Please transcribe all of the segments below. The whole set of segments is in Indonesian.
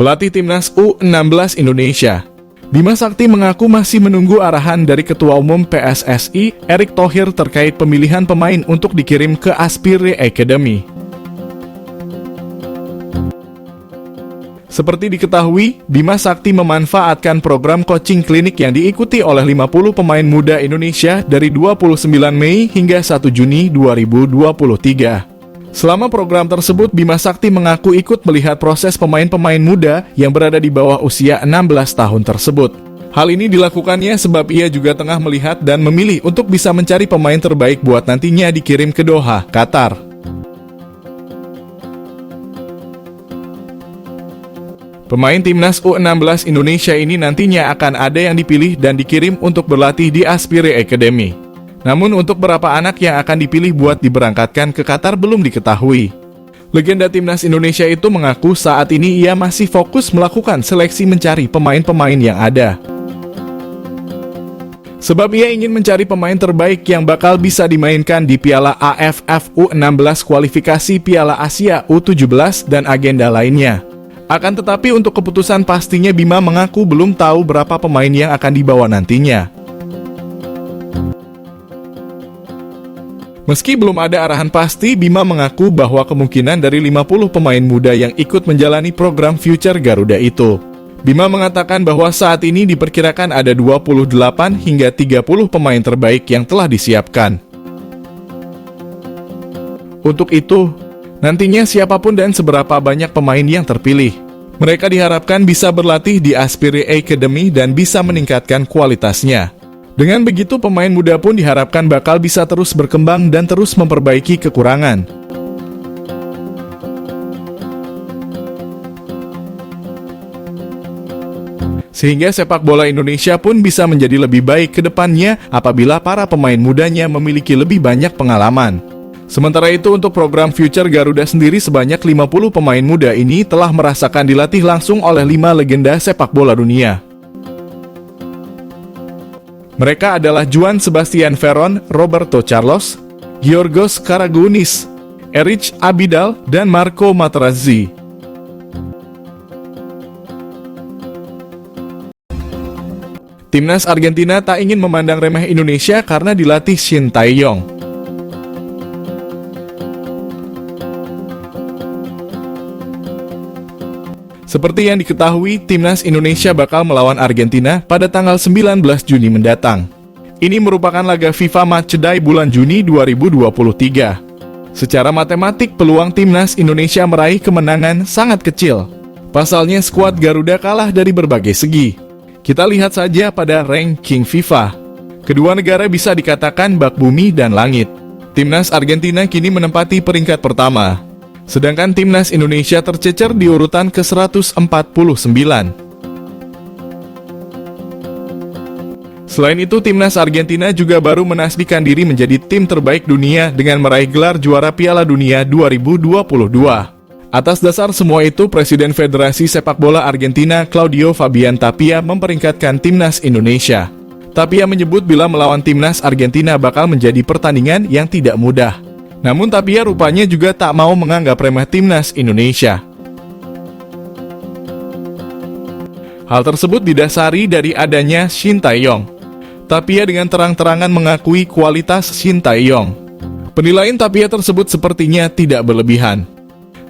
Pelatih Timnas U16 Indonesia, Bima Sakti mengaku masih menunggu arahan dari Ketua Umum PSSI, Erick Thohir terkait pemilihan pemain untuk dikirim ke Aspire Academy. Seperti diketahui, Bima Sakti memanfaatkan program coaching klinik yang diikuti oleh 50 pemain muda Indonesia dari 29 Mei hingga 1 Juni 2023. Selama program tersebut, Bima Sakti mengaku ikut melihat proses pemain-pemain muda yang berada di bawah usia 16 tahun tersebut. Hal ini dilakukannya sebab ia juga tengah melihat dan memilih untuk bisa mencari pemain terbaik buat nantinya dikirim ke Doha, Qatar. Pemain Timnas U16 Indonesia ini nantinya akan ada yang dipilih dan dikirim untuk berlatih di Aspire Academy. Namun untuk berapa anak yang akan dipilih buat diberangkatkan ke Qatar belum diketahui. Legenda Timnas Indonesia itu mengaku saat ini ia masih fokus melakukan seleksi mencari pemain-pemain yang ada. Sebab ia ingin mencari pemain terbaik yang bakal bisa dimainkan di Piala AFF U16 kualifikasi Piala Asia U17 dan agenda lainnya. Akan tetapi untuk keputusan pastinya Bima mengaku belum tahu berapa pemain yang akan dibawa nantinya. Meski belum ada arahan pasti, Bima mengaku bahwa kemungkinan dari 50 pemain muda yang ikut menjalani program Future Garuda itu. Bima mengatakan bahwa saat ini diperkirakan ada 28 hingga 30 pemain terbaik yang telah disiapkan. Untuk itu, nantinya siapapun dan seberapa banyak pemain yang terpilih, mereka diharapkan bisa berlatih di Aspire Academy dan bisa meningkatkan kualitasnya. Dengan begitu, pemain muda pun diharapkan bakal bisa terus berkembang dan terus memperbaiki kekurangan. Sehingga sepak bola Indonesia pun bisa menjadi lebih baik ke depannya apabila para pemain mudanya memiliki lebih banyak pengalaman. Sementara itu untuk program Future Garuda sendiri sebanyak 50 pemain muda ini telah merasakan dilatih langsung oleh 5 legenda sepak bola dunia. Mereka adalah Juan Sebastian Veron, Roberto Carlos, Giorgos Karagounis, Erich Abidal, dan Marco Materazzi. Timnas Argentina tak ingin memandang remeh Indonesia karena dilatih Shin Tae-yong. Seperti yang diketahui, Timnas Indonesia bakal melawan Argentina pada tanggal 19 Juni mendatang. Ini merupakan laga FIFA Matchday bulan Juni 2023. Secara matematik, peluang Timnas Indonesia meraih kemenangan sangat kecil. Pasalnya, skuad Garuda kalah dari berbagai segi. Kita lihat saja pada ranking FIFA. Kedua negara bisa dikatakan bak bumi dan langit. Timnas Argentina kini menempati peringkat pertama. Sedangkan Timnas Indonesia tercecer di urutan ke-149. Selain itu, Timnas Argentina juga baru menasbihkan diri menjadi tim terbaik dunia dengan meraih gelar juara Piala Dunia 2022. Atas dasar semua itu, Presiden Federasi Sepak Bola Argentina, Claudio Fabian Tapia, memperingkatkan Timnas Indonesia. Tapia menyebut bila melawan Timnas Argentina bakal menjadi pertandingan yang tidak mudah. Namun Tapia rupanya juga tak mau menganggap remeh Timnas Indonesia. Hal tersebut didasari dari adanya Shin Tae-yong. Tapia dengan terang-terangan mengakui kualitas Shin Tae-yong. Penilaian Tapia tersebut sepertinya tidak berlebihan.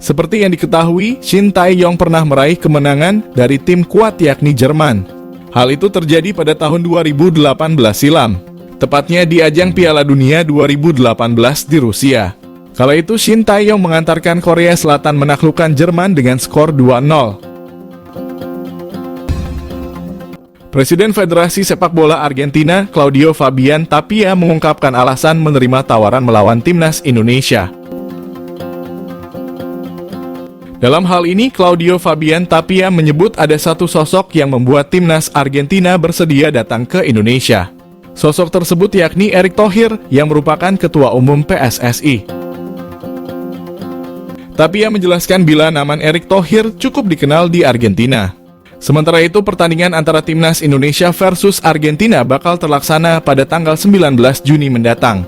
Seperti yang diketahui, Shin Tae-yong pernah meraih kemenangan dari tim kuat yakni Jerman. Hal itu terjadi pada tahun 2018 silam. Tepatnya di ajang Piala Dunia 2018 di Rusia. Kala itu Shin Tae-yong mengantarkan Korea Selatan menaklukkan Jerman dengan skor 2-0. Presiden Federasi Sepak Bola Argentina, Claudio Fabian Tapia, mengungkapkan alasan menerima tawaran melawan Timnas Indonesia. Dalam hal ini, Claudio Fabian Tapia menyebut ada satu sosok yang membuat Timnas Argentina bersedia datang ke Indonesia. Sosok tersebut yakni Erick Thohir yang merupakan Ketua Umum PSSI. Tapia menjelaskan bila nama Erick Thohir cukup dikenal di Argentina. Sementara itu, pertandingan antara Timnas Indonesia versus Argentina bakal terlaksana pada tanggal 19 Juni mendatang.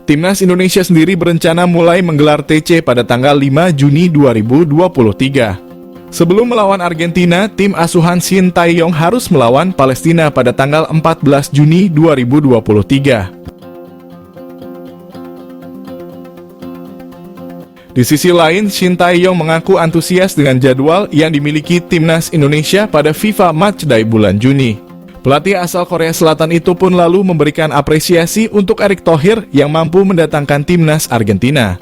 Timnas Indonesia sendiri berencana mulai menggelar TC pada tanggal 5 Juni 2023. Sebelum melawan Argentina, tim asuhan Shin Tae-yong harus melawan Palestina pada tanggal 14 Juni 2023. Di sisi lain, Shin Tae-yong mengaku antusias dengan jadwal yang dimiliki Timnas Indonesia pada FIFA Matchday bulan Juni. Pelatih asal Korea Selatan itu pun lalu memberikan apresiasi untuk Erick Thohir yang mampu mendatangkan Timnas Argentina.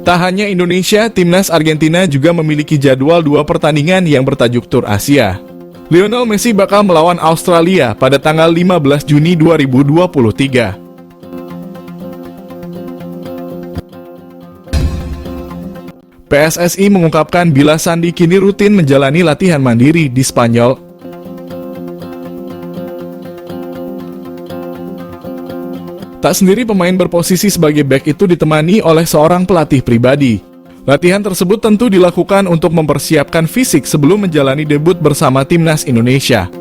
Tak hanya Indonesia, Timnas Argentina juga memiliki jadwal 2 pertandingan yang bertajuk Tour Asia. Lionel Messi bakal melawan Australia pada tanggal 15 Juni 2023. PSSI mengungkapkan bila Sandi kini rutin menjalani latihan mandiri di Spanyol. Tak sendiri pemain berposisi sebagai bek itu ditemani oleh seorang pelatih pribadi. Latihan tersebut tentu dilakukan untuk mempersiapkan fisik sebelum menjalani debut bersama Timnas Indonesia.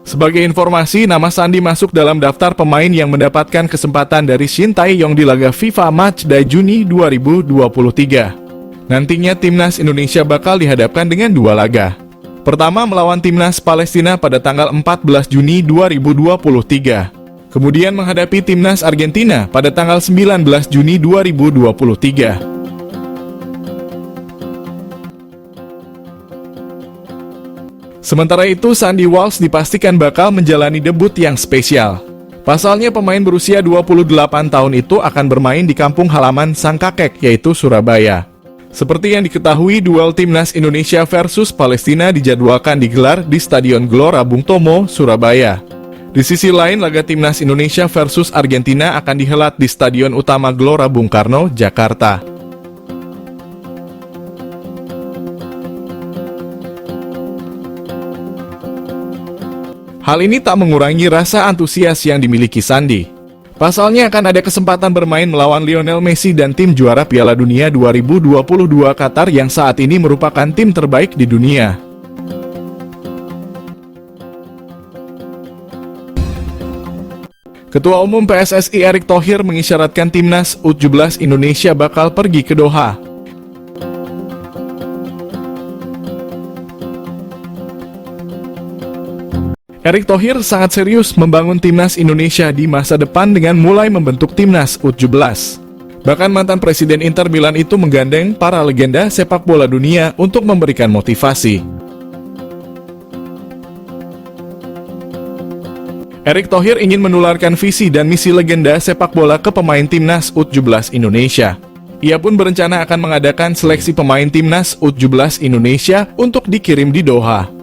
Sebagai informasi, nama Sandi masuk dalam daftar pemain yang mendapatkan kesempatan dari Shin Tae-yong di laga FIFA Matchday Juni 2023. Nantinya Timnas Indonesia bakal dihadapkan dengan 2 laga. Pertama melawan Timnas Palestina pada tanggal 14 Juni 2023. Kemudian menghadapi Timnas Argentina pada tanggal 19 Juni 2023. Sementara itu, Sandy Walsh dipastikan bakal menjalani debut yang spesial. Pasalnya pemain berusia 28 tahun itu akan bermain di kampung halaman sang kakek, yaitu Surabaya. Seperti yang diketahui, duel Timnas Indonesia versus Palestina dijadwalkan digelar di Stadion Gelora Bung Tomo, Surabaya. Di sisi lain, laga Timnas Indonesia versus Argentina akan dihelat di Stadion Utama Gelora Bung Karno, Jakarta. Hal ini tak mengurangi rasa antusias yang dimiliki Sandi. Pasalnya akan ada kesempatan bermain melawan Lionel Messi dan tim juara Piala Dunia 2022 Qatar yang saat ini merupakan tim terbaik di dunia. Ketua Umum PSSI Erick Thohir mengisyaratkan Timnas U17 Indonesia bakal pergi ke Doha. Erick Thohir sangat serius membangun Timnas Indonesia di masa depan dengan mulai membentuk Timnas U17. Bahkan mantan Presiden Inter Milan itu menggandeng para legenda sepak bola dunia untuk memberikan motivasi. Erick Thohir ingin menularkan visi dan misi legenda sepak bola ke pemain Timnas U17 Indonesia. Ia pun berencana akan mengadakan seleksi pemain Timnas U17 Indonesia untuk dikirim di Doha.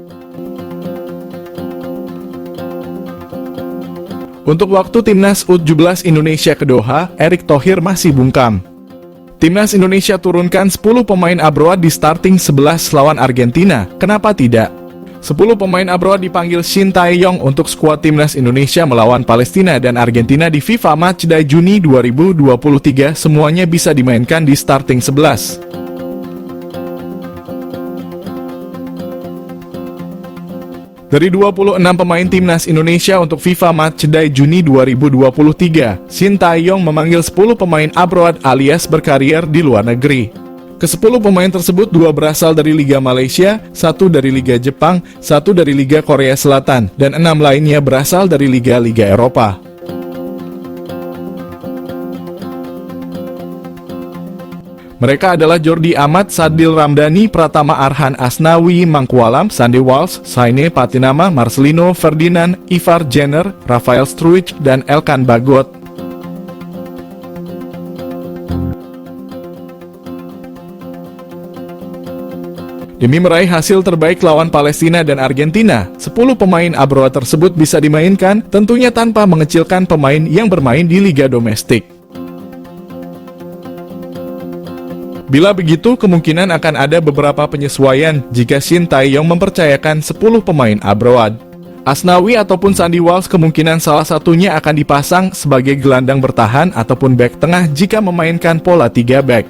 Untuk waktu Timnas U17 Indonesia ke Doha, Erick Thohir masih bungkam. Timnas Indonesia turunkan 10 pemain abroad di starting 11 lawan Argentina, kenapa tidak? 10 pemain abroad dipanggil Shin Tae-yong untuk skuad Timnas Indonesia melawan Palestina dan Argentina di FIFA Matchday Juni 2023, semuanya bisa dimainkan di starting 11. Dari 26 pemain Timnas Indonesia untuk FIFA Matchday Juni 2023, Shin Tae-yong memanggil 10 pemain abroad alias berkarier di luar negeri. Ke-10 pemain tersebut 2 berasal dari Liga Malaysia, 1 dari Liga Jepang, 1 dari Liga Korea Selatan, dan 6 lainnya berasal dari Liga-Liga Eropa. Mereka adalah Jordi Amat, Sadil Ramdhani, Pratama Arhan Asnawi, Mangkualam, Sandy Walsh, Saine Patinama, Marcelino Ferdinand, Ivar Jenner, Rafael Struijk, dan Elkan Bagot. Demi meraih hasil terbaik lawan Palestina dan Argentina, 10 pemain abroad tersebut bisa dimainkan, tentunya tanpa mengecilkan pemain yang bermain di liga domestik. Bila begitu, kemungkinan akan ada beberapa penyesuaian jika Shin Tae-yong mempercayakan 10 pemain abroad. Asnawi ataupun Sandy Walsh kemungkinan salah satunya akan dipasang sebagai gelandang bertahan ataupun bek tengah jika memainkan pola 3 bek.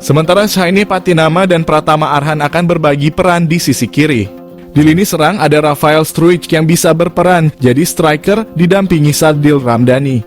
Sementara Shaini Patinama dan Pratama Arhan akan berbagi peran di sisi kiri. Di lini serang ada Rafael Struijk yang bisa berperan jadi striker didampingi Sadil Ramdhani.